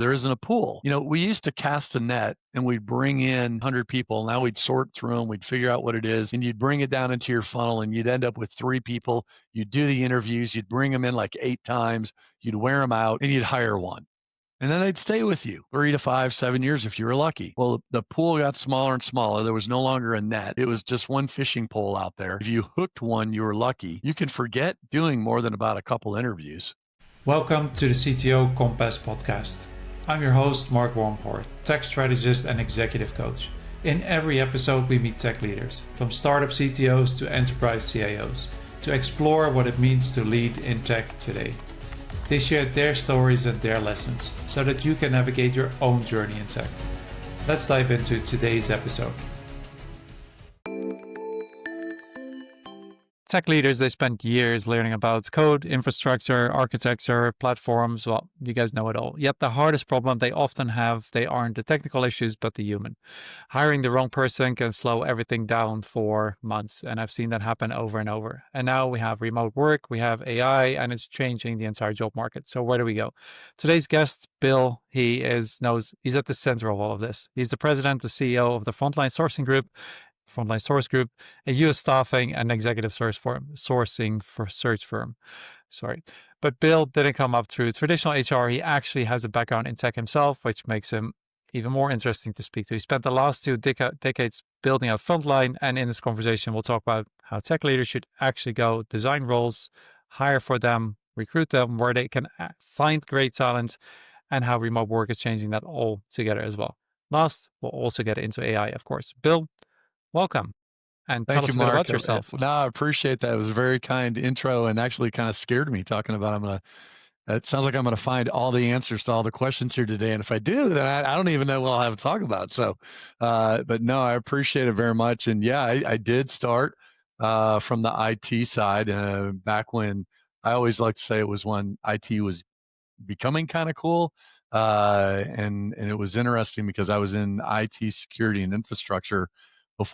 There isn't a pool. We used to cast a net and we'd bring in 100 people. Now we'd sort through them, we'd figure out what it is, and you'd bring it down into your funnel and you'd end up with 3 people. You'd do the interviews, you'd bring them in like 8 times, you'd wear them out, and you'd hire one. And then they'd stay with you 3 to 5, 7 years if you were lucky. Well, the pool got smaller and smaller. There was no longer a net. It was just one fishing pole out there. If you hooked one, you were lucky. You can forget doing more than about a couple interviews. Welcome to the CTO Compass podcast. I'm your host, Mark Wormgoor, tech strategist and executive coach. In every episode, we meet tech leaders, from startup CTOs to enterprise CIOs, to explore what it means to lead in tech today. They share their stories and their lessons so that you can navigate your own journey in tech. Let's dive into today's episode. Tech leaders, they spend years learning about code, infrastructure, architecture, platforms. Well, you guys know it all. Yet the hardest problem they often have, they aren't the technical issues, but the human. Hiring the wrong person can slow everything down for months. And I've seen that happen over and over. And now we have remote work, we have AI, and it's changing the entire job market. So where do we go? Today's guest, Bill, he's at the center of all of this. He's the president, the CEO of the Frontline Source Group, a U.S. staffing and executive search firm. But Bill didn't come up through traditional HR. He actually has a background in tech himself, which makes him even more interesting to speak to. He spent the last 2 decades building out Frontline, and in this conversation, we'll talk about how tech leaders should actually go design roles, hire for them, recruit them, where they can find great talent, and how remote work is changing that all together as well. Last, we'll also get into AI, of course. Bill, welcome, and tell us a bit about yourself. No, I appreciate that. It was a very kind intro and actually kind of scared me talking about it sounds like I'm going to find all the answers to all the questions here today. And if I do, then I don't even know what I'll have to talk about. So, but no, I appreciate it very much. And yeah, I did start from the IT side back when I always like to say it was when IT was becoming kind of cool. And it was interesting because I was in IT security and infrastructure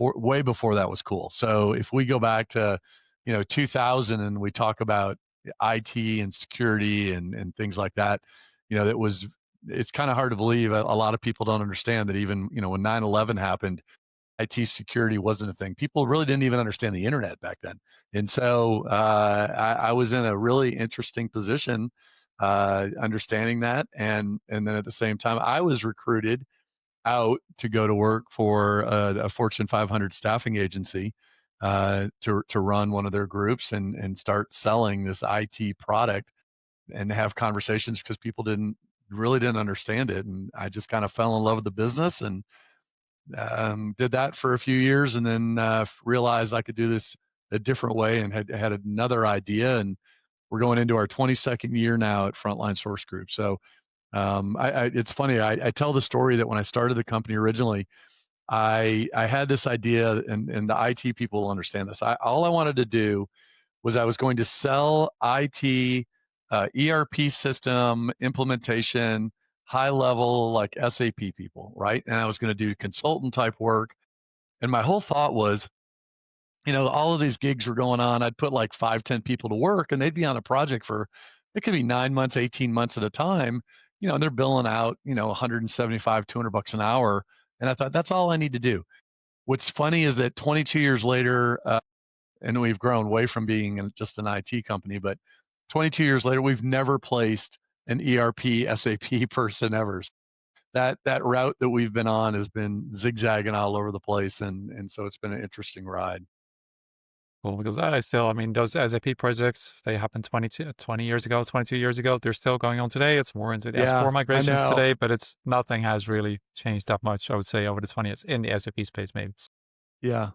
way before that was cool. So if we go back to 2000 and we talk about IT and security and things like that, it's kind of hard to believe. A lot of people don't understand that even when 9/11 happened, IT security wasn't a thing. People really didn't even understand the internet back then. And so I was in a really interesting position understanding that, and then at the same time I was recruited out to go to work for a Fortune 500 staffing agency to run one of their groups and start selling this IT product and have conversations because people really didn't understand it. And I just kind of fell in love with the business and did that for a few years, and then realized I could do this a different way and had another idea. And we're going into our 22nd year now at Frontline Source Group. So it's funny. I tell the story that when I started the company originally, I had this idea, and the IT people will understand this. All I wanted to do was I was going to sell IT, ERP system implementation, high level like SAP people, right? And I was going to do consultant type work. And my whole thought was, all of these gigs were going on. I'd put like 5, 10 people to work, and they'd be on a project for, it could be 9 months, 18 months at a time. And they're billing out, $175, $200 an hour. And I thought, that's all I need to do. What's funny is that 22 years later, and we've grown away from being just an IT company, but 22 years later, we've never placed an ERP SAP person ever. That route that we've been on has been zigzagging all over the place. And so it's been an interesting ride. Cool, because those SAP projects, they happened 22 years ago. They're still going on today. It's more into the S4 migrations today, but nothing has really changed that much, I would say, over the 20 years in the SAP space, maybe. Yeah.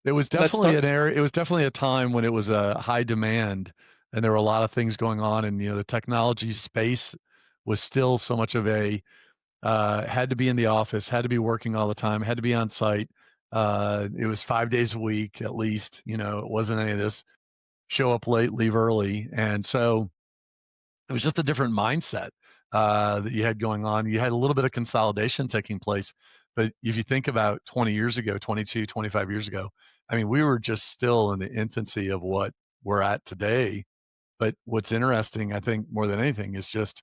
It was definitely an area. It was definitely a time when it was a high demand, and there were a lot of things going on, and the technology space was still so much of had to be in the office, had to be working all the time, had to be on site. It was 5 days a week at least. It wasn't any of this show up late, leave early, and so it was just a different mindset that you had going on. You had a little bit of consolidation taking place. But if you think about 20 years ago, 22, 25 years ago, we were just still in the infancy of what we're at today. But what's interesting, I think, more than anything, is just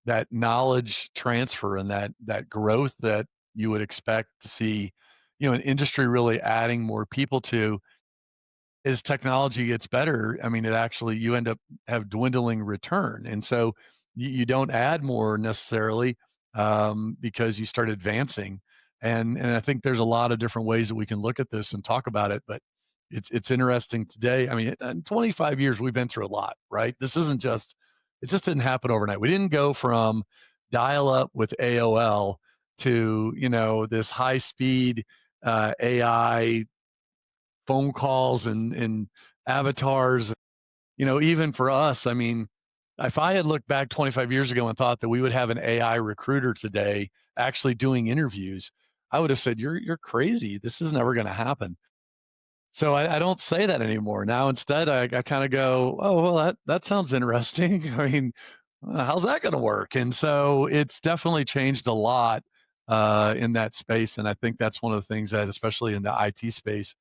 that knowledge transfer and that growth that you would expect to see, an industry really adding more people to, as technology gets better, I mean, it actually, you end up have dwindling return. And so you don't add more necessarily, because you start advancing. And I think there's a lot of different ways that we can look at this and talk about it, but it's interesting today. I mean, in 25 years, we've been through a lot, right? This isn't just, it just didn't happen overnight. We didn't go from dial up with AOL to, this high speed AI phone calls and avatars. Even for us, I mean, if I had looked back 25 years ago and thought that we would have an AI recruiter today actually doing interviews, I would have said, you're crazy. This is never going to happen. So I don't say that anymore. Now instead, I kind of go, oh, well, that sounds interesting. I mean, how's that going to work? And so it's definitely changed a lot in that space. And I think that's one of the things that, especially in the IT space,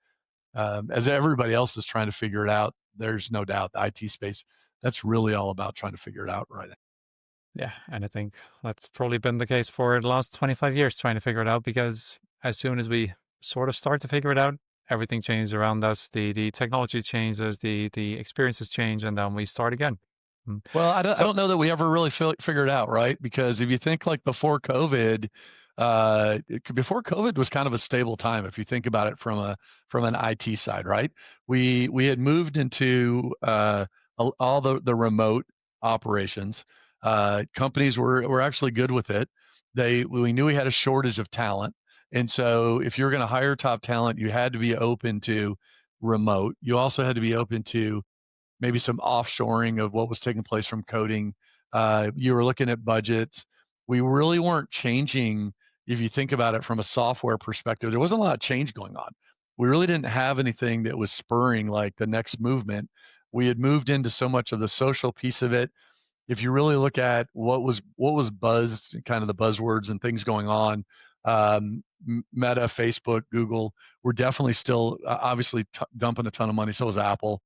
as everybody else is trying to figure it out, there's no doubt the IT space, that's really all about trying to figure it out right now. Yeah, and I think that's probably been the case for the last 25 years trying to figure it out, because as soon as we sort of start to figure it out, everything changes around us. The technology changes, the experiences change, and then we start again. Mm. Well, I So don't know that we ever really figured out, right? Because if you think like before COVID was kind of a stable time. If you think about it from an IT side, right? We had moved into all the remote operations. Companies were actually good with it. We knew we had a shortage of talent, and so if you were going to hire top talent, you had to be open to remote. You also had to be open to maybe some offshoring of what was taking place from coding. You were looking at budgets. We really weren't changing. If you think about it from a software perspective, there wasn't a lot of change going on. We really didn't have anything that was spurring like the next movement. We had moved into so much of the social piece of it. If you really look at what was buzzed, kind of the buzzwords and things going on, Meta, Facebook, Google, were definitely still obviously dumping a ton of money. So was Apple.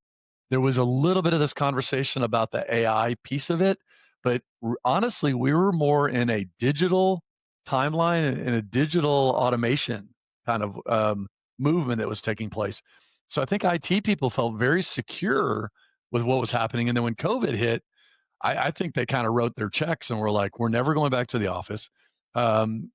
There was a little bit of this conversation about the AI piece of it, but honestly, we were more in a digital timeline and a digital automation kind of movement that was taking place. So I think IT people felt very secure with what was happening. And then when COVID hit, I think they kind of wrote their checks and were like, we're never going back to the office.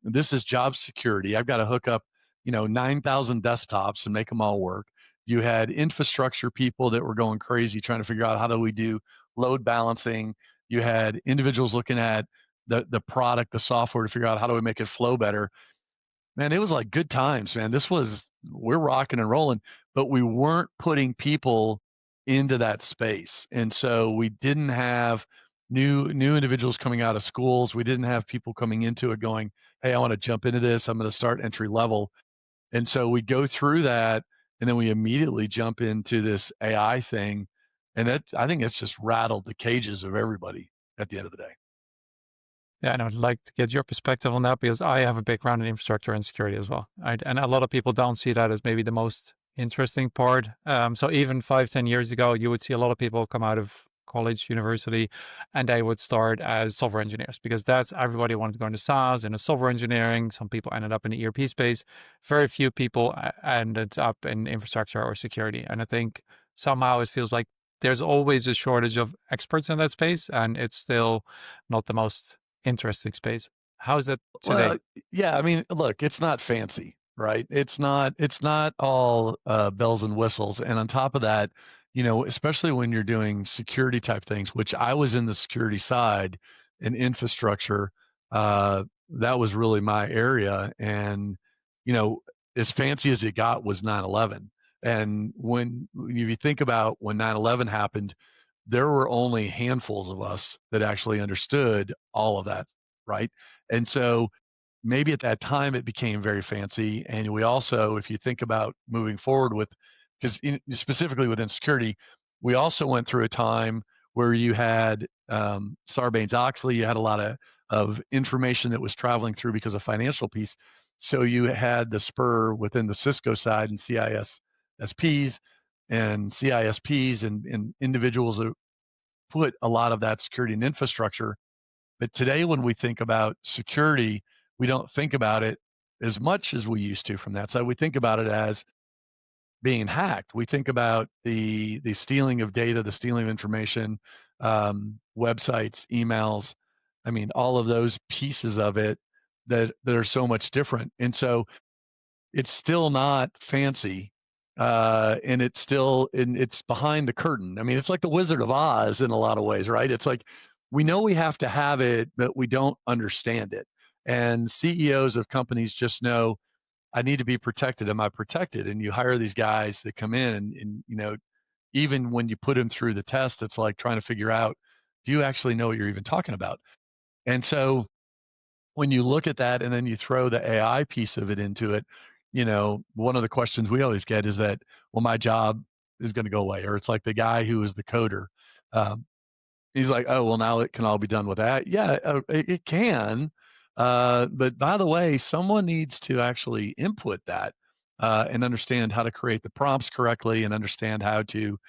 This is job security. I've got to hook up, 9,000 desktops and make them all work. You had infrastructure people that were going crazy trying to figure out how do we do load balancing. You had individuals looking at the product, the software to figure out how do we make it flow better. Man, it was like good times, man. We're rocking and rolling, but we weren't putting people into that space. And so we didn't have new individuals coming out of schools. We didn't have people coming into it going, hey, I want to jump into this. I'm going to start entry level. And so we go through that and then we immediately jump into this AI thing. And I think it's just rattled the cages of everybody at the end of the day. yeah, and I'd like to get your perspective on that, because I have a background in infrastructure and security as well. And a lot of people don't see that as maybe the most interesting part. So even 5, 10 years ago, you would see a lot of people come out of college, university, and they would start as software engineers, because that's everybody wanted to go into SaaS and software engineering. Some people ended up in the ERP space. Very few people ended up in infrastructure or security. And I think somehow it feels like there's always a shortage of experts in that space, and it's still not the most interesting space. How is that today? Well, yeah, I mean, look, it's not fancy, right? It's not all bells and whistles. And on top of that, especially when you're doing security type things, which I was in the security side and infrastructure, that was really my area. And, you know, as fancy as it got was 9/11. And when you think about when 9/11 happened, there were only handfuls of us that actually understood all of that, right? And so maybe at that time it became very fancy. And we also, if you think about moving forward with, because specifically within security, we also went through a time where you had Sarbanes-Oxley, you had a lot of information that was traveling through because of financial piece. So you had the spur within the Cisco side and CISSPs and CISPs and individuals that put a lot of that security and infrastructure But today, when we think about security, we don't think about it as much as we used to from that side. We think about it as being hacked. We think about the stealing of data, the stealing of information, websites, emails. I mean, all of those pieces of it that are so much different. And so it's still not fancy, and it's behind the curtain. I mean, it's like the Wizard of Oz in a lot of ways, right? It's like we know we have to have it, but we don't understand it. And CEOs of companies just know I need to be protected. Am I protected? And you hire these guys that come in, and even when you put them through the test, it's like trying to figure out, do you actually know what you're even talking about? And so when you look at that and then you throw the AI piece of it into it, one of the questions we always get is that, well, my job is going to go away. Or it's like the guy who is the coder. Um, he's like, oh, well, now it can all be done with that. Yeah, it can. But by the way, someone needs to actually input that and understand how to create the prompts correctly and understand how to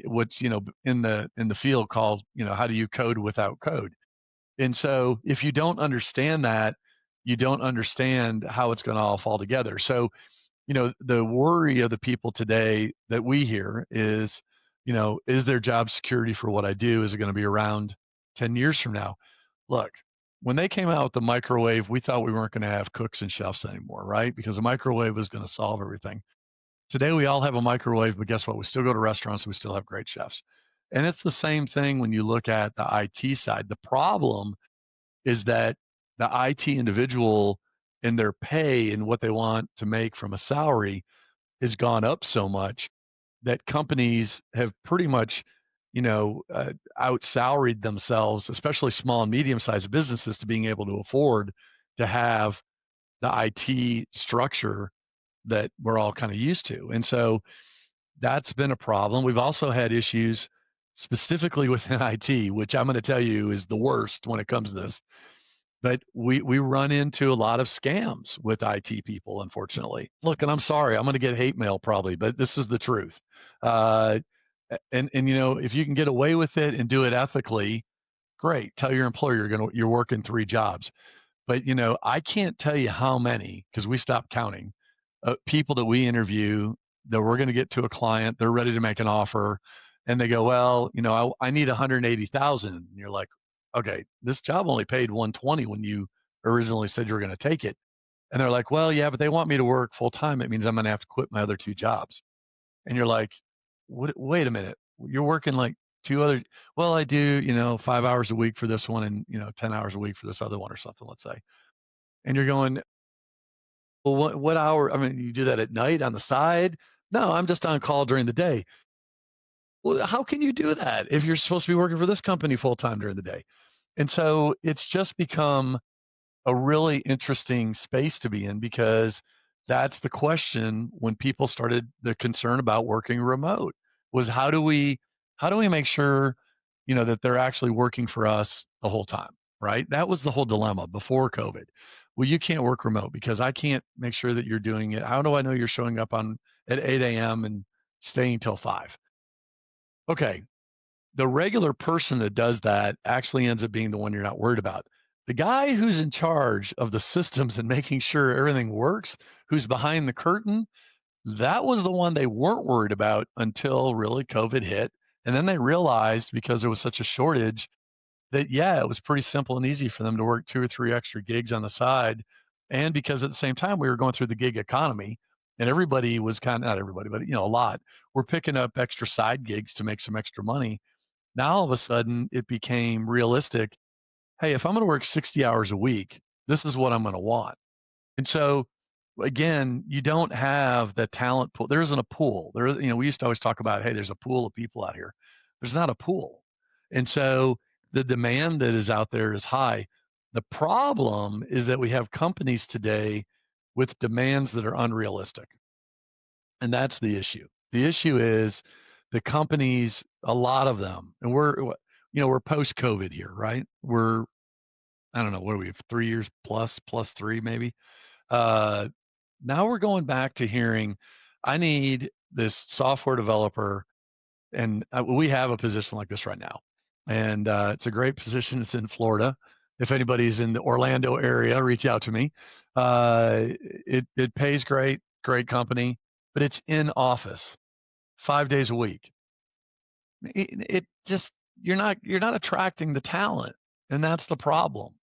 what's in the field called how do you code without code. And so if you don't understand that, you don't understand how it's going to all fall together. So, the worry of the people today that we hear is, is there job security for what I do? Is it going to be around 10 years from now? Look, when they came out with the microwave, we thought we weren't going to have cooks and chefs anymore, right? Because the microwave was going to solve everything. Today, we all have a microwave, but guess what? We still go to restaurants, we still have great chefs. And it's the same thing when you look at the IT side. The problem is that the IT individual and their pay and what they want to make from a salary has gone up so much that companies have pretty much, out salaried themselves, especially small and medium sized businesses, to being able to afford to have the IT structure that we're all kind of used to. And so that's been a problem. We've also had issues specifically within IT, which I'm going to tell you is the worst when it comes to this. But we run into a lot of scams with IT people, unfortunately. Look, and I'm sorry, I'm going to get hate mail probably, but this is the truth. Uh, and if you can get away with it and do it ethically, great. Tell your employer you're working 3 jobs. But I can't tell you how many, because we stopped counting, people that we interview that we're going to get to a client, they're ready to make an offer, and they go, well, I need 180,000. And you're like, okay, this job only paid 120 when you originally said you were going to take it. And they're like, well, yeah, but they want me to work full time. It means I'm going to have to quit my other 2 jobs. And you're like, wait a minute, you're working like two other, well, I do, 5 hours a week for this one and, 10 hours a week for this other one or something, let's say. And you're going, well, what hour? I mean, you do that at night on the side? No, I'm just on call during the day. Well, how can you do that if you're supposed to be working for this company full time during the day? And so it's just become a really interesting space to be in, because that's the question when people started the concern about working remote was how do we make sure that they're actually working for us the whole time, right? That was the whole dilemma before COVID. Well, you can't work remote because I can't make sure that you're doing it. How do I know you're showing up on at 8 a.m. and staying till 5? Okay, the regular person that does that actually ends up being the one you're not worried about. The guy who's in charge of the systems and making sure everything works, who's behind the curtain, that was the one they weren't worried about until really COVID hit. And then they realized, because there was such a shortage, that, yeah, it was pretty simple and easy for them to work 2 or 3 extra gigs on the side. And because at the same time, we were going through the gig economy, and everybody was kind of, not everybody, but a lot were picking up extra side gigs to make some extra money. Now, all of a sudden, it became realistic. Hey, if I'm going to work 60 hours a week, this is what I'm going to want. And so, again, you don't have the talent pool. There isn't a pool. We used to always talk about, hey, there's a pool of people out here. There's not a pool. And so the demand that is out there is high. The problem is that we have companies today with demands that are unrealistic. And that's the issue. The issue is the companies, a lot of them, and we're post COVID here, right? I don't know, what are we, 3 years plus 3 maybe? Uh, Now we're going back to hearing, I need this software developer, and we have a position like this right now, and it's a great position. It's in Florida, If anybody's in the Orlando area, reach out to me. It pays great, great company, but it's in office 5 days a week. It just you're not attracting the talent, and that's the problem.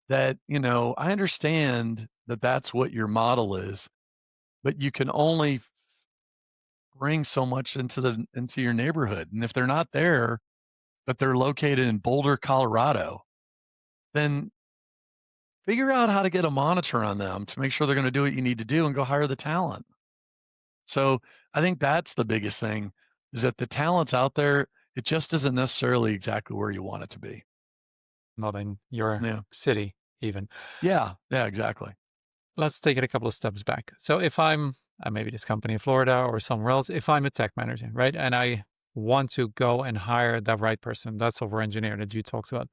That I understand that that's what your model is, but you can only bring so much into your neighborhood, and if they're not there, but they're located in Boulder, Colorado, then figure out how to get a monitor on them to make sure they're going to do what you need to do and go hire the talent. So I think that's the biggest thing is that the talent's out there. It just isn't necessarily exactly where you want it to be. Not in your Yeah. city, even. Yeah. Yeah, exactly. Let's take it a couple of steps back. So if I'm maybe this company in Florida or somewhere else, if I'm a tech manager, right, and I want to go and hire the right person, that software engineer that you talked about,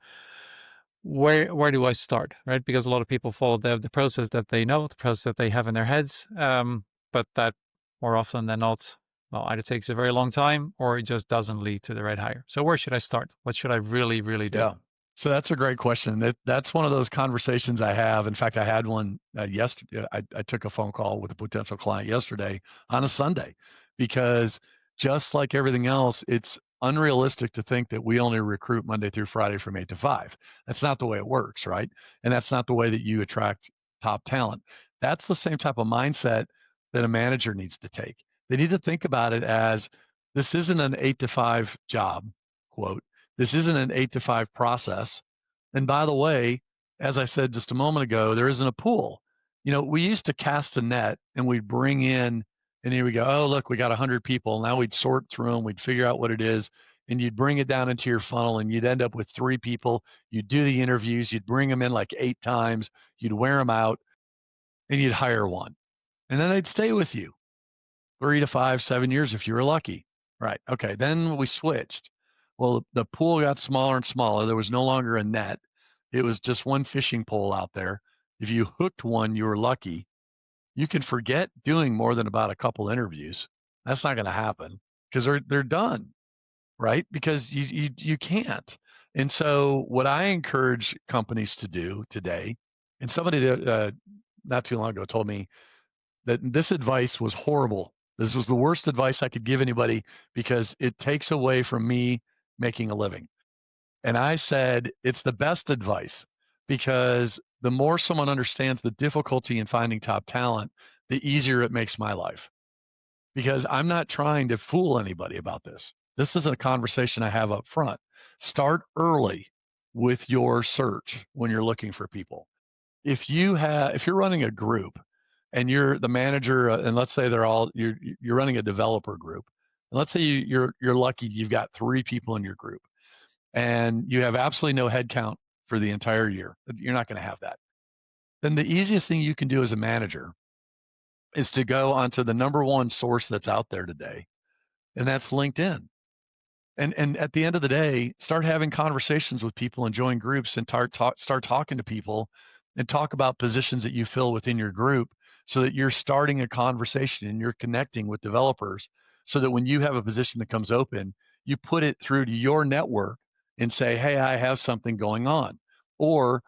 where do I start, right? Because a lot of people follow the process that they know, the process that they have in their heads, but that more often than not, well, either takes a very long time or it just doesn't lead to the right hire. So where should I start? What should I really, really do? Yeah. So that's a great question. That's one of those conversations I have. In fact, I had one yesterday. I took a phone call with a potential client yesterday on a Sunday because just like everything else, it's unrealistic to think that we only recruit Monday through Friday from 8 to 5. That's not the way it works, right? And that's not the way that you attract top talent. That's the same type of mindset that a manager needs to take. They need to think about it as this isn't an 8 to 5 job, quote. This isn't an 8 to 5 process. And by the way, as I said just a moment ago, there isn't a pool. We used to cast a net and we'd bring in, and here we go. Oh, look, we got 100 people. Now we'd sort through them. We'd figure out what it is, and you'd bring it down into your funnel, and you'd end up with 3 people. You'd do the interviews. You'd bring them in like 8 times. You'd wear them out, and you'd hire one, and then they'd stay with you 3 to 5, 7 years if you were lucky. Right. Okay. Then we switched. Well, the pool got smaller and smaller. There was no longer a net. It was just one fishing pole out there. If you hooked one, you were lucky. You can forget doing more than about a couple interviews. That's not going to happen because they're done, right? Because you can't. And so what I encourage companies to do today, and somebody that not too long ago told me that this advice was horrible. This was the worst advice I could give anybody because it takes away from me making a living. And I said, it's the best advice because the more someone understands the difficulty in finding top talent, the easier it makes my life. Because I'm not trying to fool anybody about this. This is a conversation I have up front. Start early with your search when you're looking for people. If you're running a group and you're the manager, and let's say you're running a developer group, and let's say you're lucky you've got 3 people in your group, and you have absolutely no headcount for the entire year. You're not going to have that. Then the easiest thing you can do as a manager is to go onto the number one source that's out there today, and that's LinkedIn. And at the end of the day, start having conversations with people and join groups and start talking to people and talk about positions that you fill within your group so that you're starting a conversation and you're connecting with developers so that when you have a position that comes open, you put it through to your network and say, hey, I have something going on. Or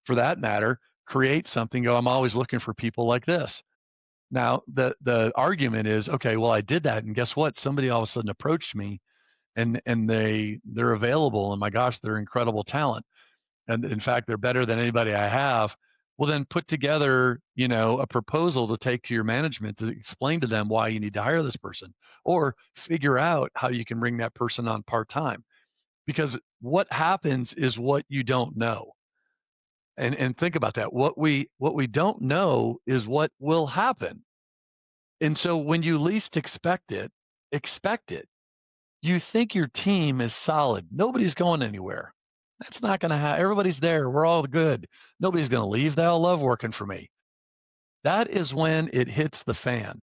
for that matter, create something, I'm always looking for people like this. Now, the argument is, okay, well, I did that, and guess what? Somebody all of a sudden approached me and they're available, and my gosh, they're incredible talent, and in fact they're better than anybody I have. Well, then put together a proposal to take to your management to explain to them why you need to hire this person, or figure out how you can bring that person on part-time, because what happens is what you don't know. And think about that. What we don't know is what will happen. And so when you least expect it, expect it. You think your team is solid. Nobody's going anywhere. That's not going to happen. Everybody's there. We're all good. Nobody's going to leave. They all love working for me. That is when it hits the fan.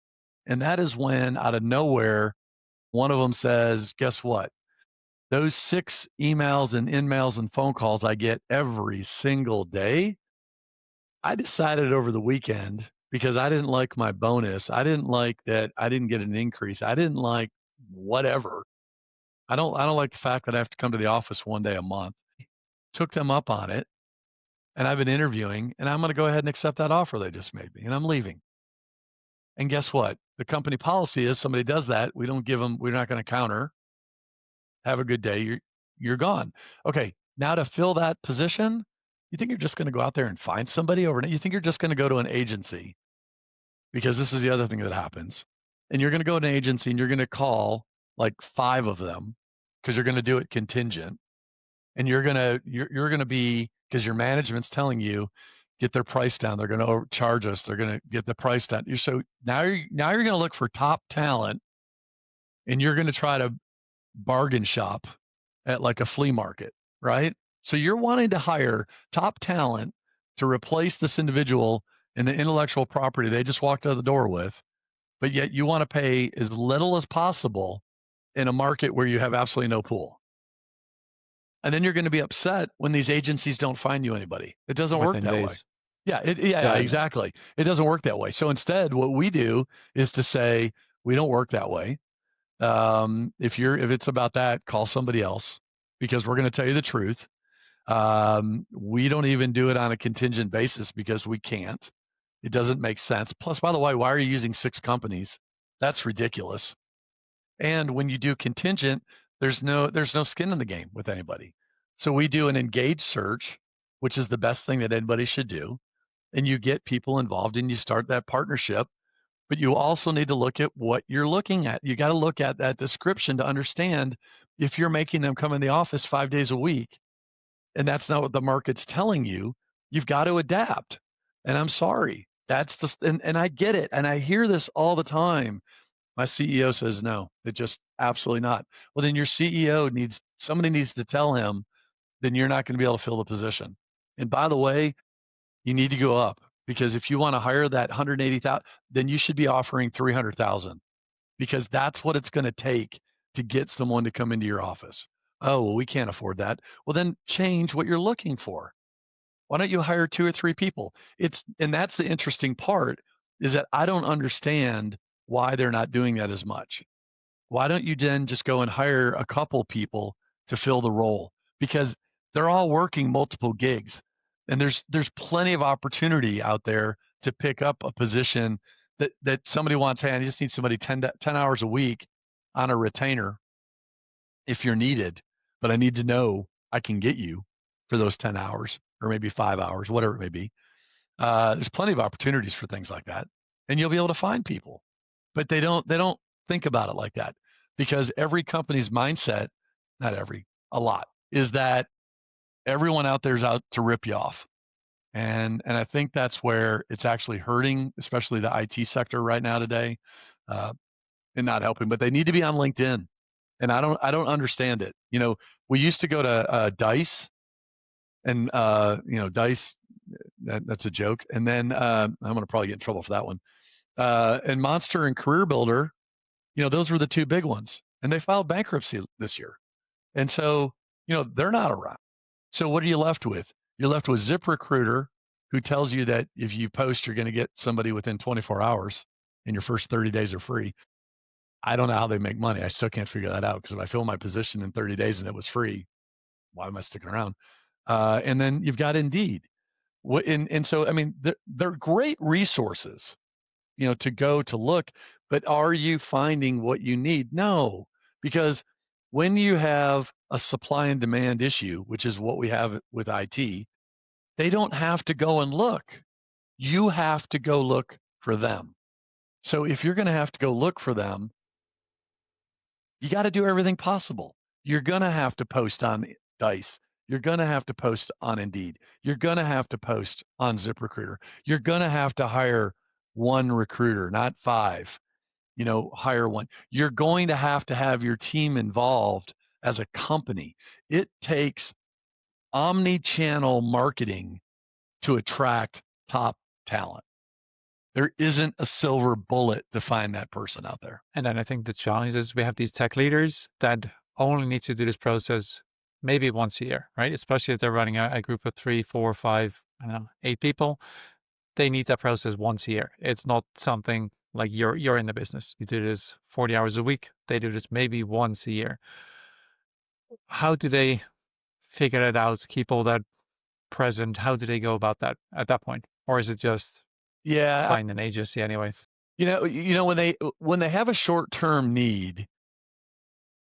And that is when, out of nowhere, one of them says, guess what? Those 6 emails and in-mails and phone calls I get every single day, I decided over the weekend because I didn't like my bonus. I didn't like that I didn't get an increase. I didn't like whatever. I don't like the fact that I have to come to the office one day a month. Took them up on it, and I've been interviewing, and I'm going to go ahead and accept that offer they just made me, and I'm leaving. And guess what? The company policy is somebody does that, we don't give them, we're not going to counter. Have a good day. You're gone. Okay. Now to fill that position, you think you're just going to go out there and find somebody overnight? You think you're just going to go to an agency? Because this is the other thing that happens. And you're going to go to an agency and you're going to call like 5 of them because you're going to do it contingent. And you're going to be, because your management's telling you, get their price down. They're going to overcharge us. They're going to get the price down. So now you're going to look for top talent, and you're going to try to bargain shop at like a flea market, right? So you're wanting to hire top talent to replace this individual in the intellectual property they just walked out the door with, but yet you want to pay as little as possible in a market where you have absolutely no pool. And then you're going to be upset when these agencies don't find you anybody. It doesn't work within that way. days. Yeah, exactly. It doesn't work that way. So instead, what we do is to say, we don't work that way. If it's about that, call somebody else, because we're going to tell you the truth. We don't even do it on a contingent basis because we can't. It doesn't make sense. Plus, by the way, why are you using 6 companies? That's ridiculous. And when you do contingent, there's no skin in the game with anybody. So we do an engaged search, which is the best thing that anybody should do. And you get people involved and you start that partnership. But you also need to look at what you're looking at. You got to look at that description to understand if you're making them come in the office 5 days a week, and that's not what the market's telling you, you've got to adapt. And I'm sorry. That's the, and I get it. And I hear this all the time. My CEO says, no, it just absolutely not. Well, then your CEO somebody needs to tell him, then you're not going to be able to fill the position. And by the way, you need to go up, because if you want to hire that 180,000, then you should be offering 300,000, because that's what it's going to take to get someone to come into your office. Oh, well, we can't afford that. Well, then change what you're looking for. Why don't you hire 2 or 3 people? And that's the interesting part, is that I don't understand why they're not doing that as much. Why don't you then just go and hire a couple people to fill the role? Because they're all working multiple gigs, and there's plenty of opportunity out there to pick up a position that somebody wants. Hey, I just need somebody 10 hours a week on a retainer if you're needed, but I need to know I can get you for those 10 hours or maybe 5 hours, whatever it may be. There's plenty of opportunities for things like that, and you'll be able to find people. But they don't think about it like that, because every company's mindset, not every, a lot, is that everyone out there is out to rip you off. And I think that's where it's actually hurting, especially the IT sector right now today, uh, and not helping. But they need to be on LinkedIn, and I don't understand it. We used to go to Dice, and Dice, that's a joke. And then I'm going to probably get in trouble for that one. And Monster and Career Builder, those were the 2 big ones, and they filed bankruptcy this year. And so, they're not around. So what are you left with? You're left with ZipRecruiter, who tells you that if you post, you're going to get somebody within 24 hours, and your first 30 days are free. I don't know how they make money. I still can't figure that out, because if I fill my position in 30 days and it was free, why am I sticking around? And then you've got Indeed. And so, I mean, they're great resources, to go to look, but are you finding what you need? No, because when you have a supply and demand issue, which is what we have with IT, they don't have to go and look. You have to go look for them. So if you're going to have to go look for them, you got to do everything possible. You're going to have to post on Dice. You're going to have to post on Indeed. You're going to have to post on ZipRecruiter. You're going to have to hire 1 recruiter, not 5. Hire 1. You're going to have your team involved as a company. It takes omni-channel marketing to attract top talent. There isn't a silver bullet to find that person out there. And then I think the challenge is we have these tech leaders that only need to do this process maybe once a year, right? Especially if they're running a group of 3, 4, 5, 8 people. They need that process once a year. It's not something like you're in the business. You do this 40 hours a week. They do this maybe once a year. How do they figure it out, keep all that present, how do they go about that at that point? Or is it just Yeah, find an agency anyway? when they have a short-term need,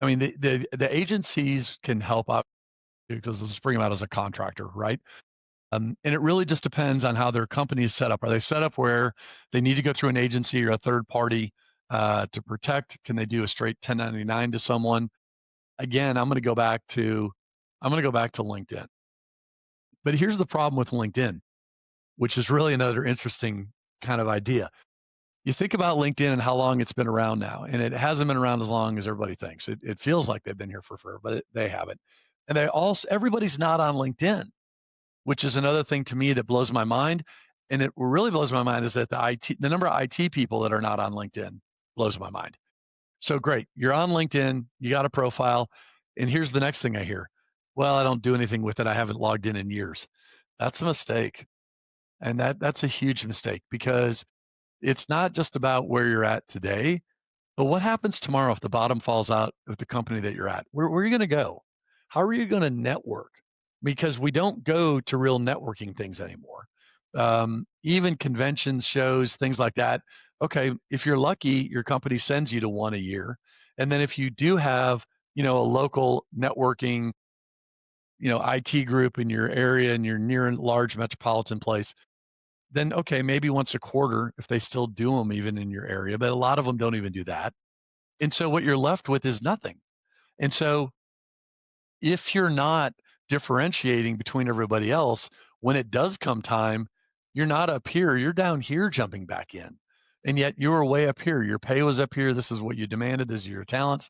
I mean, the agencies can help out because let's bring them out as a contractor, right? And it really just depends on how their company is set up. Are they set up where they need to go through an agency or a third party to protect? Can they do a straight 1099 to someone? Again, I'm going to go back to LinkedIn. But here's the problem with LinkedIn, which is really another interesting kind of idea. You think about LinkedIn and how long it's been around now, and it hasn't been around as long as everybody thinks. It feels like they've been here for forever, but they haven't. And everybody's not on LinkedIn, which is another thing to me that blows my mind. And it really blows my mind is that the number of IT people that are not on LinkedIn blows my mind. So great, you're on LinkedIn, you got a profile, and here's the next thing I hear. Well, I don't do anything with it. I haven't logged in years. That's a mistake. And that's a huge mistake because it's not just about where you're at today, but what happens tomorrow if the bottom falls out of the company that you're at? Where are you going to go? How are you going to network? Because we don't go to real networking things anymore. Even conventions, shows, things like that. Okay, if you're lucky, your company sends you to one a year. And then if you do have, a local networking, IT group in your area and you're near a large metropolitan place, then okay, maybe once a quarter if they still do them even in your area, but a lot of them don't even do that. And so what you're left with is nothing. And so if you're not differentiating between everybody else, when it does come time, you're not up here, you're down here jumping back in. And yet you were way up here. Your pay was up here. This is what you demanded. This is your talents.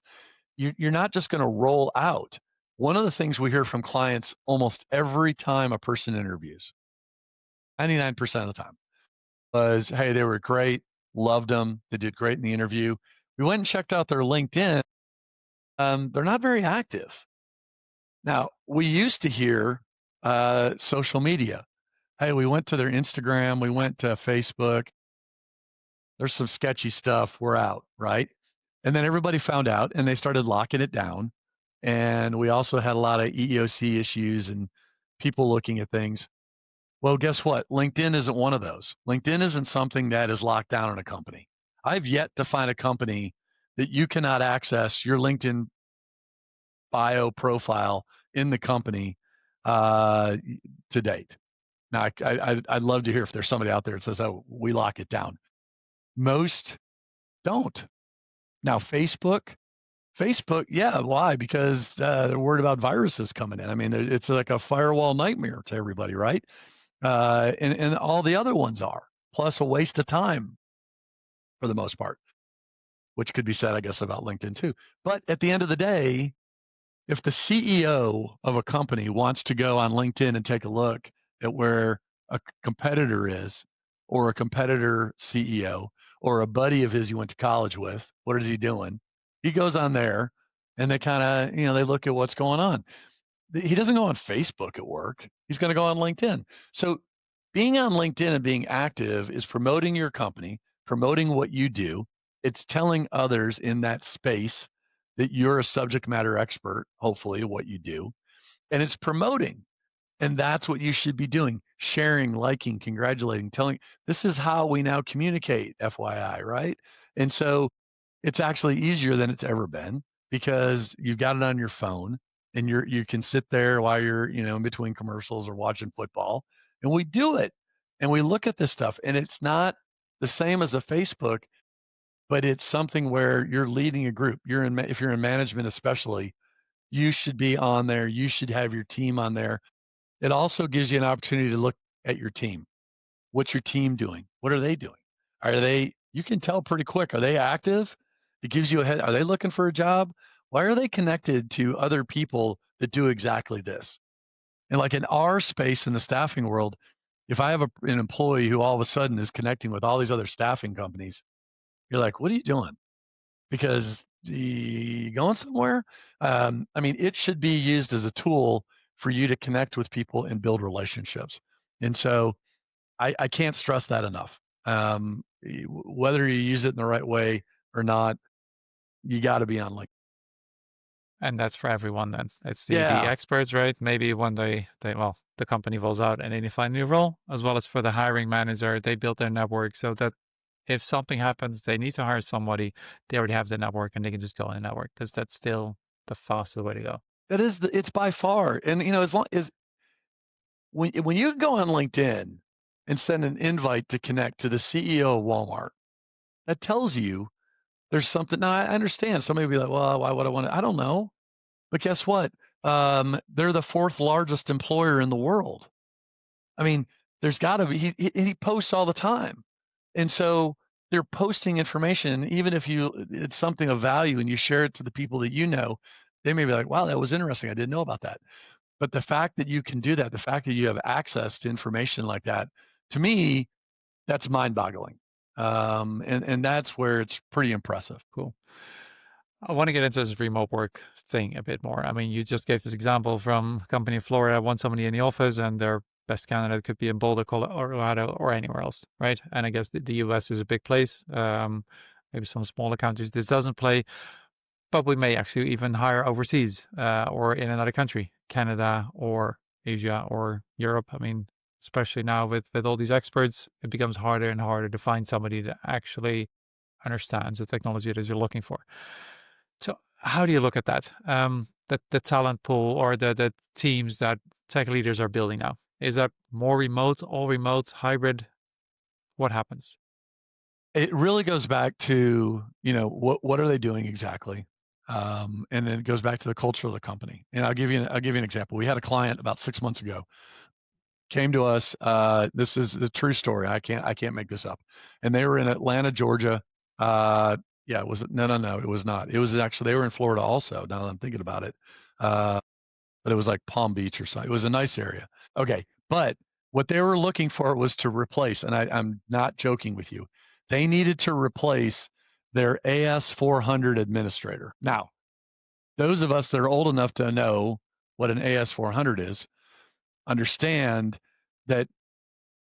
You're not just going to roll out. One of the things we hear from clients almost every time a person interviews, 99% of the time, was, hey, they were great, loved them, they did great in the interview. We went and checked out their LinkedIn. They're not very active. Now, we used to hear social media. Hey, we went to their Instagram, we went to Facebook. There's some sketchy stuff. We're out, right? And then everybody found out and they started locking it down. And we also had a lot of EEOC issues and people looking at things. Well, guess what? LinkedIn isn't one of those. LinkedIn isn't something that is locked down in a company. I've yet to find a company that you cannot access your LinkedIn bio profile in the company to date. Now, I'd love to hear if there's somebody out there that says, oh, we lock it down. Most don't. Now, Facebook, yeah, why? Because they're worried about viruses coming in. I mean, it's like a firewall nightmare to everybody, right? And all the other ones are, plus a waste of time for the most part, which could be said, I guess, about LinkedIn too. But at the end of the day, if the CEO of a company wants to go on LinkedIn and take a look at where a competitor is, or a competitor CEO, or a buddy of his he went to college with, what is he doing? He goes on there and they kind of, they look at what's going on. He doesn't go on Facebook at work. He's going to go on LinkedIn. So being on LinkedIn and being active is promoting your company, promoting what you do. It's telling others in that space that you're a subject matter expert, hopefully, what you do. And it's promoting. And that's what you should be doing, sharing, liking, congratulating, telling. This is how we now communicate, FYI, right? And so it's actually easier than it's ever been because you've got it on your phone and you can sit there while you're, in between commercials or watching football. And we do it. And we look at this stuff. And it's not the same as a Facebook, but it's something where you're leading a group. If you're in management especially, you should be on there. You should have your team on there. It also gives you an opportunity to look at your team. What's your team doing? What are they doing? You can tell pretty quick. Are they active? It gives you a head. Are they looking for a job? Why are they connected to other people that do exactly this? And like in our space in the staffing world, if I have an employee who all of a sudden is connecting with all these other staffing companies, you're like, what are you doing? Because you going somewhere? I mean, it should be used as a tool for you to connect with people and build relationships. And so I can't stress that enough. Whether you use it in the right way or not, you got to be on LinkedIn. And that's for everyone then. It's the Yeah, experts, right? Maybe one day the company falls out and they find a new role, as well as for the hiring manager, they build their network so that if something happens, they need to hire somebody, they already have the network and they can just go in the network, because that's still the fastest way to go. It's by far. And as long as when you go on LinkedIn and send an invite to connect to the CEO of Walmart, that tells you there's something. Now I understand somebody will be like, well, why would I want to? I don't know. But guess what? They're the fourth largest employer in the world. I mean, there's got to be. He posts all the time, and so they're posting information. Even if it's something of value and you share it to the people that you know, they may be like, "Wow, that was interesting. I didn't know about that." But the fact that you can do that, the fact that you have access to information like that, to me, that's mind-boggling. And that's where it's pretty impressive. Cool. I want to get into this remote work thing a bit more. I mean, you just gave this example from a company in Florida, want somebody in the office, and their best candidate could be in Boulder, Colorado, or anywhere else, right? And I guess the US is a big place. Maybe some smaller countries this doesn't play, but we may actually even hire overseas or in another country, Canada or Asia or Europe. I mean, especially now with all these experts, it becomes harder and harder to find somebody that actually understands the technology that you're looking for. So how do you look at that? The talent pool or the teams that tech leaders are building now? Is that more remote, all remote, hybrid? What happens? It really goes back to, what are they doing exactly? And then it goes back to the culture of the company. And I'll give you an example. We had a client about 6 months ago came to us. This is a true story. I can't make this up. And they were in Atlanta, Georgia. Yeah, it was no, it was not. It was actually they were in Florida also. Now that I'm thinking about it, but it was like Palm Beach or something. It was a nice area. Okay, but what they were looking for was to replace, and I'm not joking with you. They needed to replace their AS400 administrator. Now, those of us that are old enough to know what an AS400 is understand that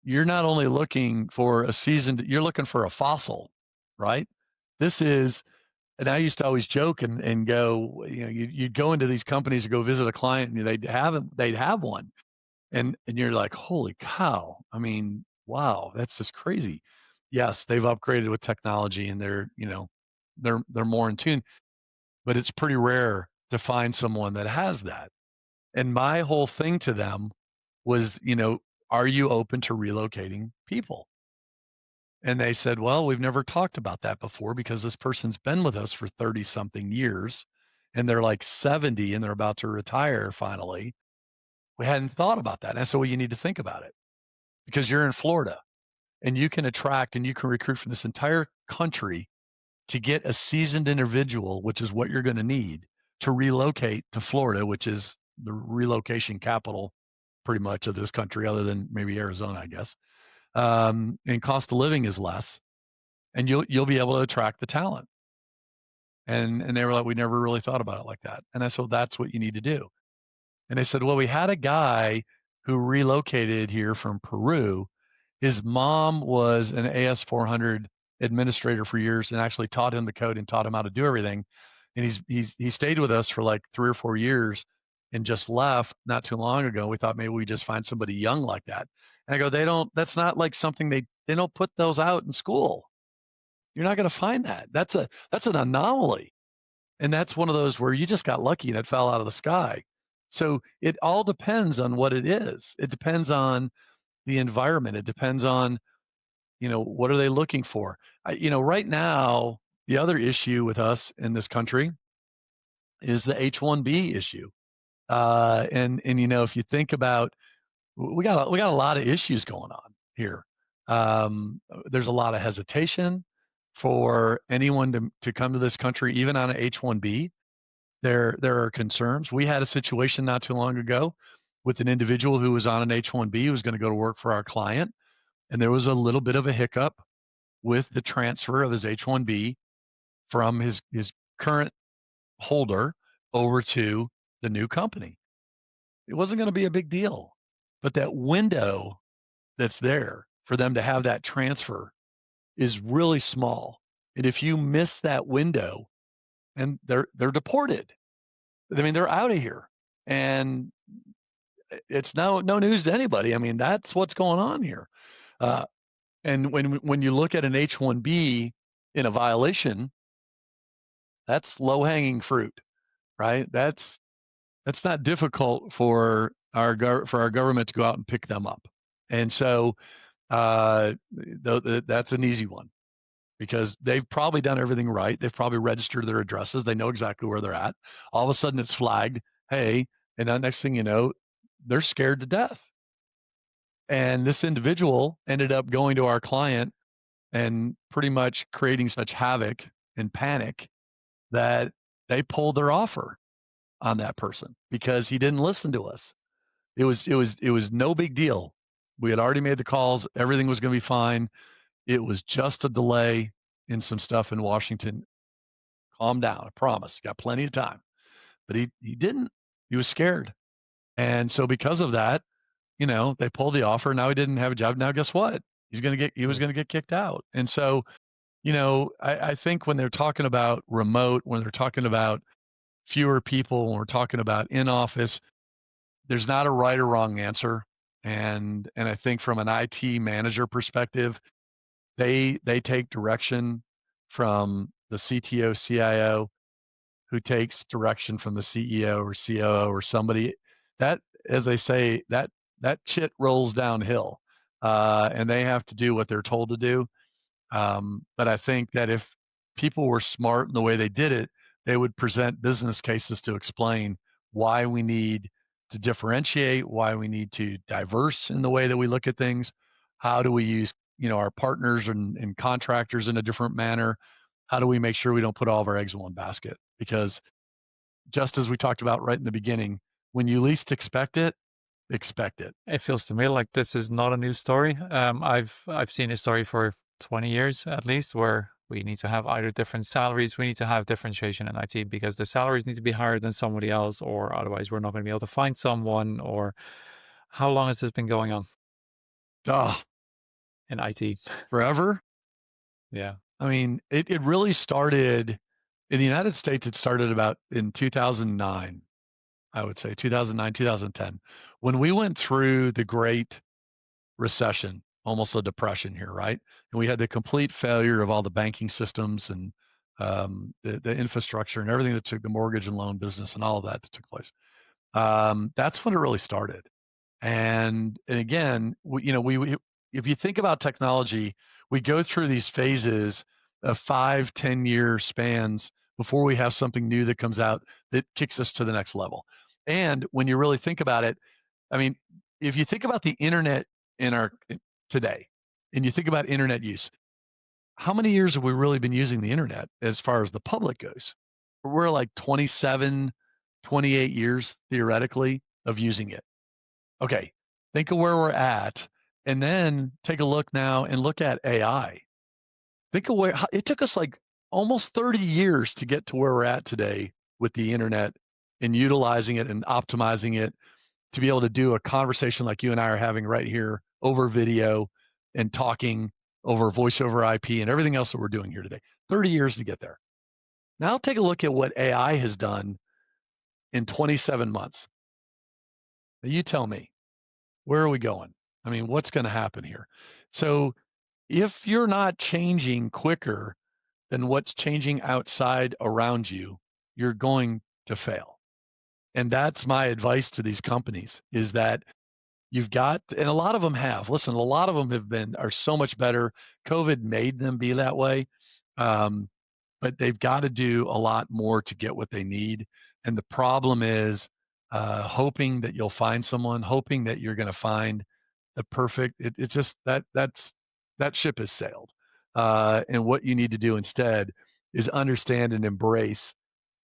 you're not only looking for a seasoned, you're looking for a fossil, right? This is, and I used to always joke and go, you'd go into these companies to go visit a client and they'd have one. And you're like, holy cow. I mean, wow, that's just crazy. Yes, they've upgraded with technology and they're more in tune, but it's pretty rare to find someone that has that. And my whole thing to them was, are you open to relocating people? And they said, well, we've never talked about that before because this person's been with us for 30 something years and they're like 70 and they're about to retire finally. We hadn't thought about that. And I said, well, you need to think about it because you're in Florida and you can attract and you can recruit from this entire country to get a seasoned individual, which is what you're going to need to relocate to Florida, which is the relocation capital pretty much of this country, other than maybe Arizona, I guess. And cost of living is less, and you'll be able to attract the talent. And they were like, we never really thought about it like that. And I said, well, that's what you need to do. And they said, well, we had a guy who relocated here from Peru. His mom was an AS400 administrator for years and actually taught him the code and taught him how to do everything. And he stayed with us for like 3 or 4 years and just left not too long ago. We thought maybe we just find somebody young like that. And I go, that's not like something they don't put those out in school. You're not going to find that. That's an anomaly. And that's one of those where you just got lucky and it fell out of the sky. So it all depends on what it is. It depends on the environment. It depends on, what are they looking for? Right now, the other issue with us in this country is the H-1B issue. And if you think about, we got a lot of issues going on here. There's a lot of hesitation for anyone to come to this country, even on an H-1B. There are concerns. We had a situation not too long ago with an individual who was on an H-1B who was going to go to work for our client, and there was a little bit of a hiccup with the transfer of his H-1B from his current holder over to the new company. It wasn't going to be a big deal, but that window that's there for them to have that transfer is really small. And if you miss that window, and they're deported. I mean, they're out of here. And it's no news to anybody. I mean, that's what's going on here. Uh, and when you look at an H-1B in a violation, that's low hanging fruit, right? That's not difficult for our government to go out and pick them up. And so that's an easy one because they've probably done everything right. They've probably registered their addresses. They know exactly where they're at. All of a sudden it's flagged, hey, and the next thing you know, they're scared to death. And this individual ended up going to our client and pretty much creating such havoc and panic that they pulled their offer on that person because he didn't listen to us. It was no big deal. We had already made the calls. Everything was going to be fine. It was just a delay in some stuff in Washington. Calm down. I promise. Got plenty of time. But he didn't. He was scared. And so because of that, they pulled the offer. Now he didn't have a job. Now guess what? He was going to get kicked out. And so, I think when they're talking about remote, when they're talking about fewer people, when we're talking about in office, there's not a right or wrong answer. And I think from an IT manager perspective, they take direction from the CTO, CIO, who takes direction from the CEO or COO or somebody that, as they say, that shit rolls downhill, and they have to do what they're told to do. But I think that if people were smart in the way they did it, they would present business cases to explain why we need to differentiate, why we need to diverse in the way that we look at things. How do we use, our partners and contractors in a different manner? How do we make sure we don't put all of our eggs in one basket? Because just as we talked about right in the beginning, when you least expect it, expect it. It feels to me like this is not a new story. I've seen a story for 20 years at least where we need to have either different salaries, we need to have differentiation in IT because the salaries need to be higher than somebody else, or otherwise we're not going to be able to find someone. Or how long has this been going on Oh, in IT? forever. Yeah. I mean, it really started in the United States. It started about in 2009, I would say 2009, 2010, when we went through the Great Recession, almost a depression here, right? And we had the complete failure of all the banking systems and the infrastructure and everything that took the mortgage and loan business and all of that took place. That's when it really started. And again, we if you think about technology, we go through these phases of 5, 10 year spans before we have something new that comes out that kicks us to the next level. And when you really think about it, I mean, if you think about the internet in our today, and you think about internet use, how many years have we really been using the internet as far as the public goes? We're like 27, 28 years theoretically of using it. Okay, think of where we're at, and then take a look now and look at AI. Think of where it took us like almost 30 years to get to where we're at today with the internet and utilizing it and optimizing it to be able to do a conversation like you and I are having right here over video and talking over voice over IP and everything else that we're doing here today. 30 years to get there. Now take a look at what AI has done in 27 months. Now you tell me, where are we going? I mean, what's going to happen here? So if you're not changing quicker than what's changing outside around you, you're going to fail. And that's my advice to these companies is that you've got, and a lot of them have, listen, a lot of them are so much better. COVID made them be that way. But they've got to do a lot more to get what they need. And the problem is hoping that you'll find someone, hoping that you're going to find the perfect. It's just that ship has sailed. And what you need to do instead is understand and embrace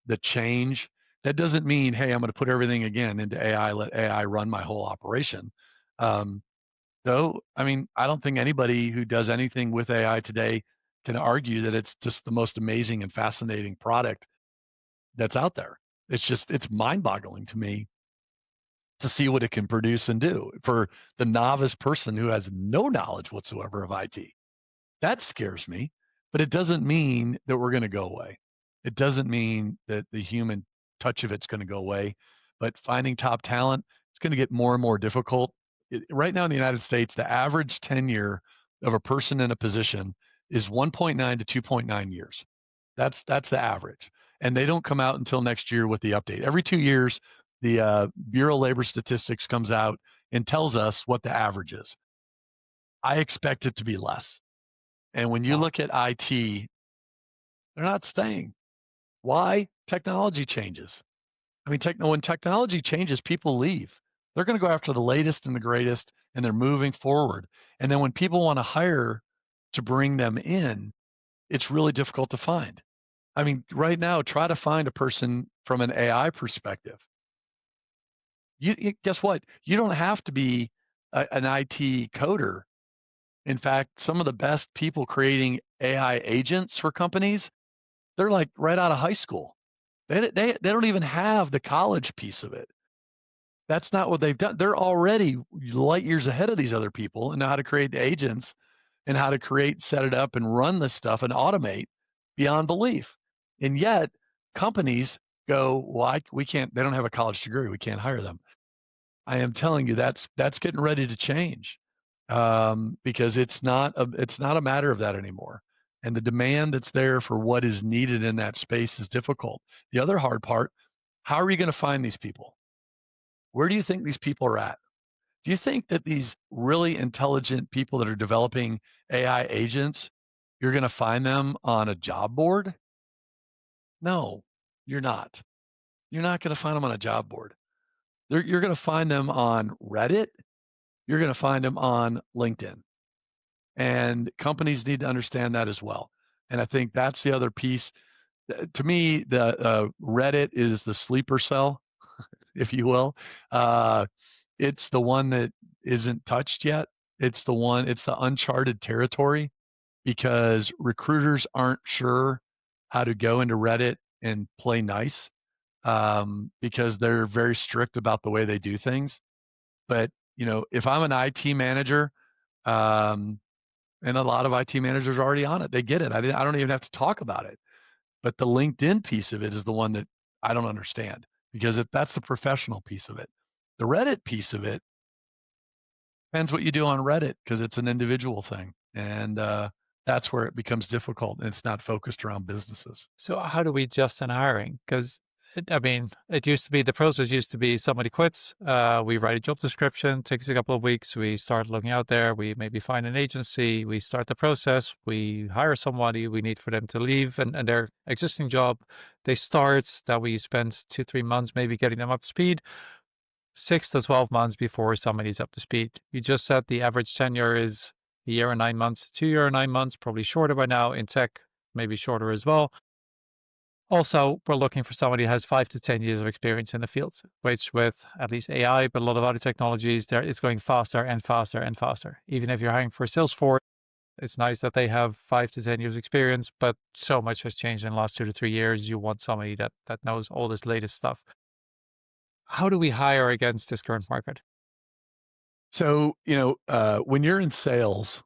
the change. That doesn't mean, hey, I'm going to put everything again into AI, let AI run my whole operation. Though, I mean, I don't think anybody who does anything with AI today can argue that it's just the most amazing and fascinating product that's out there. It's mind boggling to me to see what it can produce and do for the novice person who has no knowledge whatsoever of IT. That scares me, but it doesn't mean that we're going to go away. It doesn't mean that the human touch of it's going to go away, but finding top talent, it's going to get more and more difficult. Right now in the United States, the average tenure of a person in a position is 1.9 to 2.9 years. That's the average, and they don't come out until next year with the update. Every 2 years, the Bureau of Labor Statistics comes out and tells us what the average is. I expect it to be less. And when you Wow. look at IT, they're not staying. Why? Technology changes. I mean, when technology changes, people leave. They're going to go after the latest and the greatest, and they're moving forward. And then when people want to hire to bring them in, it's really difficult to find. I mean, right now, try to find a person from an AI perspective. Guess what? You don't have to be an IT coder. In fact, some of the best people creating AI agents for companies, they're like right out of high school. They don't even have the college piece of it. That's not what they've done. They're already light years ahead of these other people and know how to create the agents and how to create, set it up, and run this stuff and automate beyond belief. And yet, companies go, well, we can't. They don't have a college degree. We can't hire them. I am telling you, that's getting ready to change, because it's not a matter of that anymore. And the demand that's there for what is needed in that space is difficult. The other hard part: how are you going to find these people? Where do you think these people are at? Do you think that these really intelligent people that are developing AI agents, you're going to find them on a job board? No, you're not. You're not going to find them on a job board. You're going to find them on Reddit. You're going to find them on LinkedIn. And companies need to understand that as well. And I think that's the other piece. To me, the Reddit is the sleeper cell, if you will. It's the one that isn't touched yet. It's the uncharted territory, because recruiters aren't sure how to go into Reddit and play nice, because they're very strict about the way they do things. But, if I'm an IT manager, um, and a lot of IT managers are already on it, they get it. I don't even have to talk about it. But the LinkedIn piece of it is the one that I don't understand, because that's the professional piece of it. The Reddit piece of it depends what you do on Reddit, because it's an individual thing. And that's where it becomes difficult, and it's not focused around businesses. So how do we adjust in hiring? Because I mean, the process used to be somebody quits, we write a job description, takes a couple of weeks, we start looking out there, we maybe find an agency, we start the process, we hire somebody, we need for them to leave and their existing job, they start, that we spend 2-3 months maybe getting them up to speed, 6 to 12 months before somebody's up to speed. You just said the average tenure is a year and 9 months, 2 year and 9 months, probably shorter by now in tech, maybe shorter as well. Also, we're looking for somebody who has 5 to 10 years of experience in the field, which with at least AI, but a lot of other technologies, it's going faster and faster and faster. Even if you're hiring for Salesforce, it's nice that they have 5 to 10 years experience, but so much has changed in the last 2 to 3 years. You want somebody that knows all this latest stuff. How do we hire against this current market? So, when you're in sales,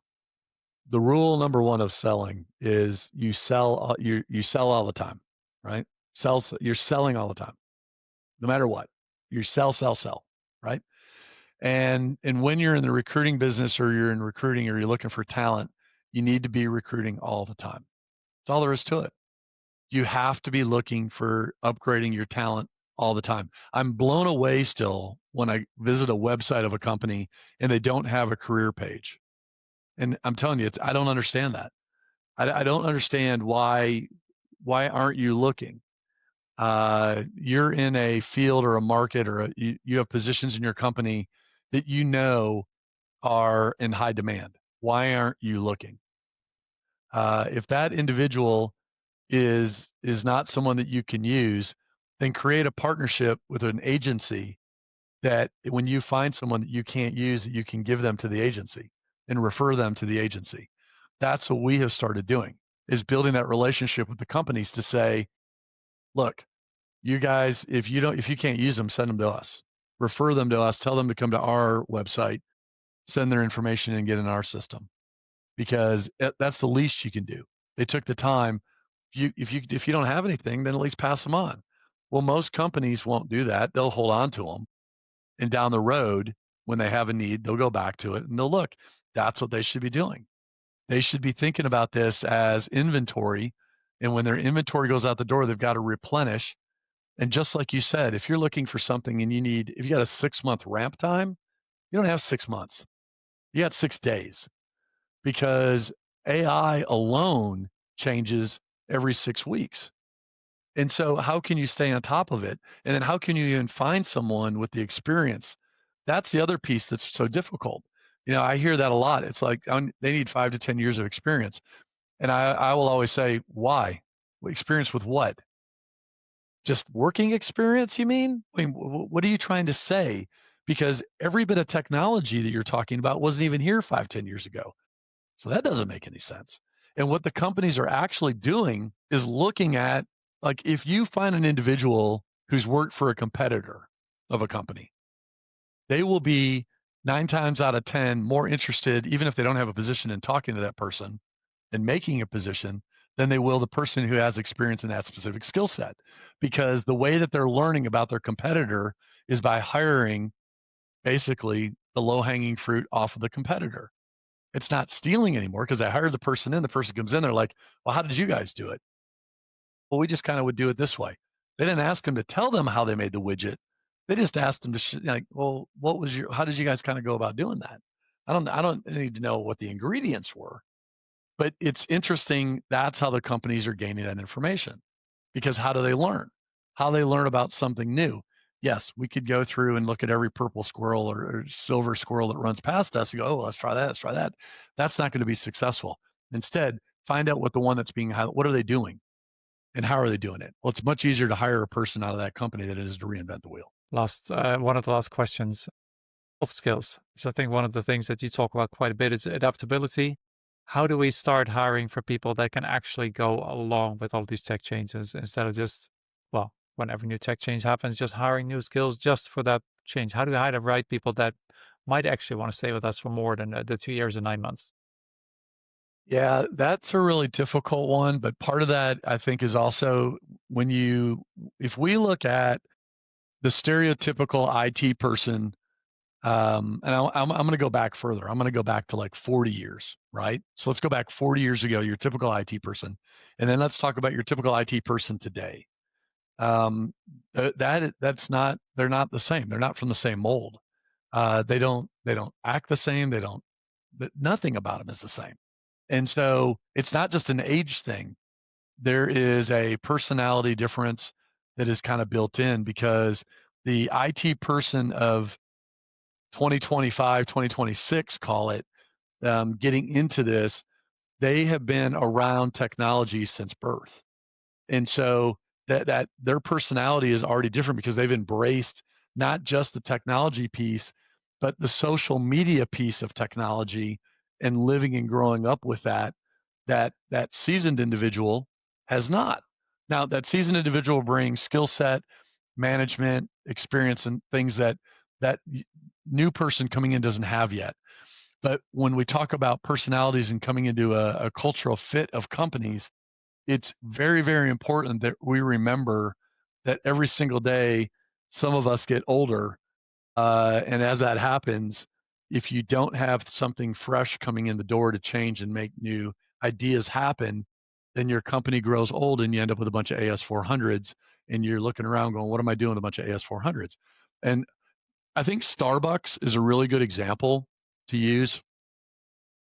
the rule number one of selling is you sell all the time, right? You're selling all the time, no matter what. You sell, right? And when you're in the recruiting business, or you're in recruiting, or you're looking for talent, you need to be recruiting all the time. That's all there is to it. You have to be looking for upgrading your talent all the time. I'm blown away still when I visit a website of a company and they don't have a career page. And I'm telling you, I don't understand that. I don't understand why aren't you looking? You're in a field or a market, or you have positions in your company that are in high demand. Why aren't you looking? If that individual is not someone that you can use, then create a partnership with an agency, that when you find someone that you can't use, that you can give them to the agency and refer them to the agency. That's what we have started doing, is building that relationship with the companies to say, look, you guys, if you can't use them, send them to us. Refer them to us, tell them to come to our website, send their information and get in our system, because that's the least you can do. They took the time. If you don't have anything, then at least pass them on. Well, most companies won't do that. They'll hold on to them. And down the road, when they have a need, they'll go back to it and they'll look. That's what they should be doing. They should be thinking about this as inventory. And when their inventory goes out the door, they've got to replenish. And just like you said, if you're looking for something and if you got a 6-month ramp time, you don't have 6 months. You got 6 days because AI alone changes every 6 weeks. And so how can you stay on top of it? And then how can you even find someone with the experience? That's the other piece that's so difficult. I hear that a lot. It's like they need 5 to 10 years of experience. And I will always say, why? Experience with what? Just working experience, you mean? I mean, what are you trying to say? Because every bit of technology that you're talking about wasn't even here 5, 10 years ago. So that doesn't make any sense. And what the companies are actually doing is looking at, like, if you find an individual who's worked for a competitor of a company, they will be 9 times out of 10 more interested, even if they don't have a position, in talking to that person and making a position than they will the person who has experience in that specific skill set. Because the way that they're learning about their competitor is by hiring basically the low hanging fruit off of the competitor. It's not stealing anymore because I hired the person in. The person comes in, they're like, well, how did you guys do it? Well, we just kind of would do it this way. They didn't ask them to tell them how they made the widget. They just asked them to like, well, how did you guys kind of go about doing that? I don't need to know what the ingredients were, but it's interesting. That's how the companies are gaining that information, because how do they learn? How they learn about something new. Yes, we could go through and look at every purple squirrel or silver squirrel that runs past us and go, oh, let's try that. Let's try that. That's not going to be successful. Instead, find out what the one that's being, what are they doing? And how are they doing it? Well, it's much easier to hire a person out of that company than it is to reinvent the wheel. One of the last questions, soft skills. So I think one of the things that you talk about quite a bit is adaptability. How do we start hiring for people that can actually go along with all these tech changes instead of just, well, whenever new tech change happens, just hiring new skills just for that change? How do we hire the right people that might actually want to stay with us for more than the 2 years and 9 months? Yeah, that's a really difficult one. But part of that, I think, is also if we look at the stereotypical IT person, and I'm going to go back further. I'm going to go back to like 40 years, right? So let's go back 40 years ago, your typical IT person. And then let's talk about your typical IT person today. Um, that's not, they're not the same. They're not from the same mold. They don't act the same. Nothing about them is the same. And so it's not just an age thing. There is a personality difference that is kind of built in, because the IT person of 2025, 2026, call it, getting into this, they have been around technology since birth. And so that their personality is already different because they've embraced not just the technology piece, but the social media piece of technology, and living and growing up with that seasoned individual has not. Now, that seasoned individual brings skill set, management, experience, and things that new person coming in doesn't have yet. But when we talk about personalities and coming into a cultural fit of companies, it's very, very important that we remember that every single day, some of us get older. And as that happens, if you don't have something fresh coming in the door to change and make new ideas happen, then your company grows old and you end up with a bunch of AS400s, and you're looking around going, what am I doing with a bunch of AS400s? And I think Starbucks is a really good example to use.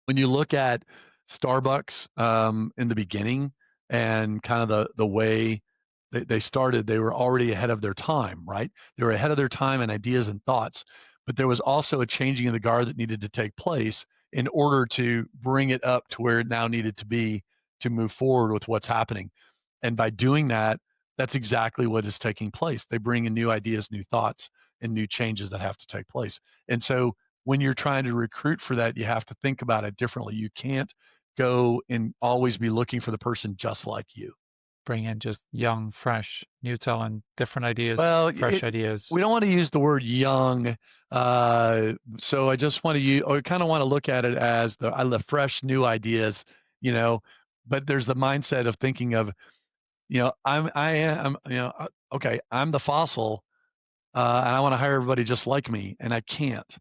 When you look at Starbucks in the beginning, and kind of the way they started, they were already ahead of their time, right? They were ahead of their time in ideas and thoughts, but there was also a changing of the guard that needed to take place in order to bring it up to where it now needed to be to move forward with what's happening. And by doing that, that's exactly what is taking place. They bring in new ideas, new thoughts, and new changes that have to take place. And so when you're trying to recruit for that, you have to think about it differently. You can't go and always be looking for the person just like you. Bring in just young, fresh, new talent, different ideas, Well, fresh ideas. we don't want to use the word young. So I just want to use, or kind of want to look at it as the fresh, new ideas, you know, but there's the mindset of thinking of, I am, okay, I'm the fossil. and I want to hire everybody just like me, and I can't.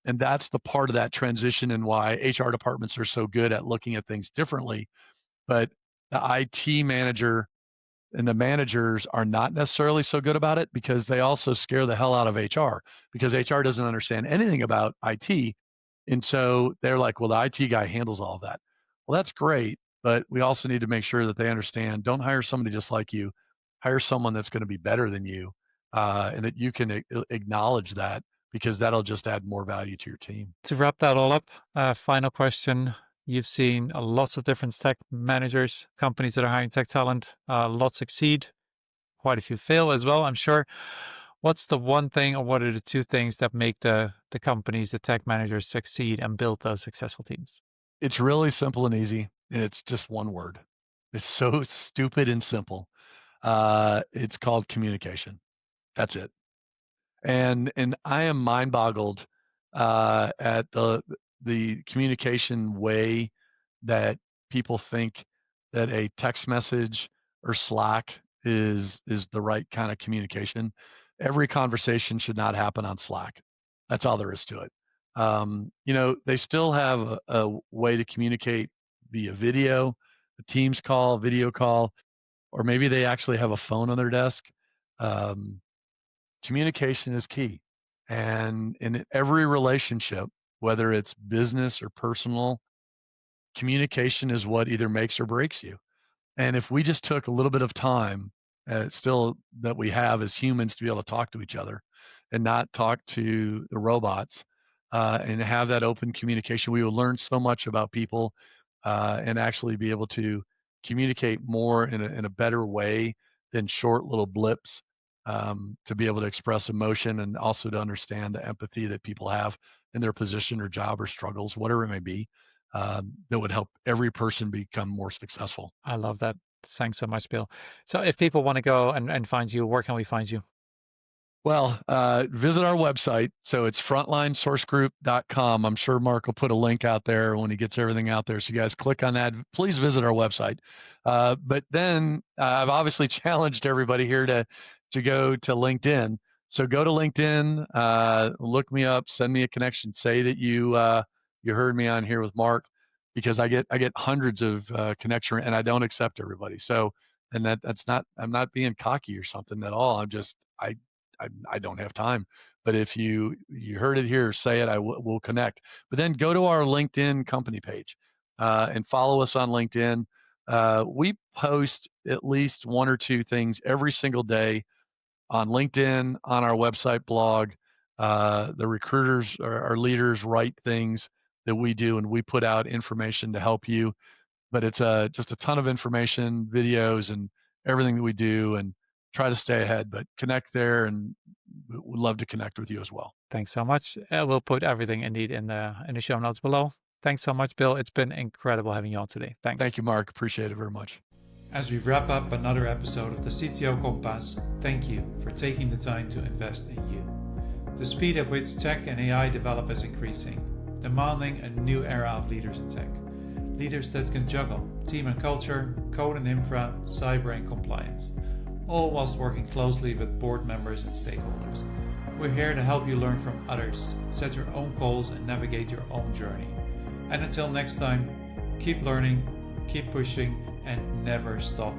And that's the part of that transition and why HR departments are so good at looking at things differently. But the IT manager and the managers are not necessarily so good about it because they also scare the hell out of HR because HR doesn't understand anything about IT. And so they're like, well, the IT guy handles all of that. Well, that's great, but we also need to make sure that they understand, don't hire somebody just like you, hire someone that's going to be better than you, and that you can acknowledge that because that'll just add more value to your team. To wrap that all up, final question. You've seen lots of different tech managers, companies that are hiring tech talent, lots succeed, quite a few fail as well, I'm sure. What's the one thing or what are the two things that make the companies, the tech managers succeed and build those successful teams? It's really simple and easy, and it's just one word. It's so stupid and simple. It's called communication. That's it. And I am mind boggled at the communication way that people think that a text message or Slack is the right kind of communication. Every conversation should not happen on Slack. That's all there is to it. They still have a way to communicate via video, a Teams call, video call, or maybe they actually have a phone on their desk. Um, Communication is key. And in every relationship, whether it's business or personal, communication is what either makes or breaks you. And if we just took a little bit of time, still that we have as humans to be able to talk to each other and not talk to the robots, and have that open communication, we will learn so much about people, and actually be able to communicate more in a better way than short little blips, to be able to express emotion and also to understand the empathy that people have in their position or job or struggles, whatever it may be, that would help every person become more successful. I love that. Thanks so much, Bill. So if people want to go and find you, where can we find you? Well, visit our website. So it's frontlinesourcegroup.com. I'm sure Mark will put a link out there when he gets everything out there. So you guys click on that. Please visit our website. But then I've obviously challenged everybody here to go to LinkedIn. So go to LinkedIn, look me up, send me a connection, say that you heard me on here with Mark, because I get hundreds of connection, and I don't accept everybody. So, and that's not, I'm not being cocky or something at all. I'm just I don't have time. But if you heard it here, say it, we'll connect. But then go to our LinkedIn company page, and follow us on LinkedIn. We post at least one or two things every single day on LinkedIn, on our website blog. The recruiters, our leaders, write things that we do, and we put out information to help you. But it's just a ton of information, videos, and everything that we do, and try to stay ahead. But connect there, and we'd love to connect with you as well. Thanks so much. We'll put everything indeed in the show notes below. Thanks so much, Bill. It's been incredible having you on today. Thanks. Thank you, Mark. Appreciate it very much. As we wrap up another episode of the CTO Compass, thank you for taking the time to invest in you. The speed at which tech and AI develop is increasing, demanding a new era of leaders in tech. Leaders that can juggle team and culture, code and infra, cyber and compliance, all whilst working closely with board members and stakeholders. We're here to help you learn from others, set your own goals and navigate your own journey. And until next time, keep learning, keep pushing, and never stop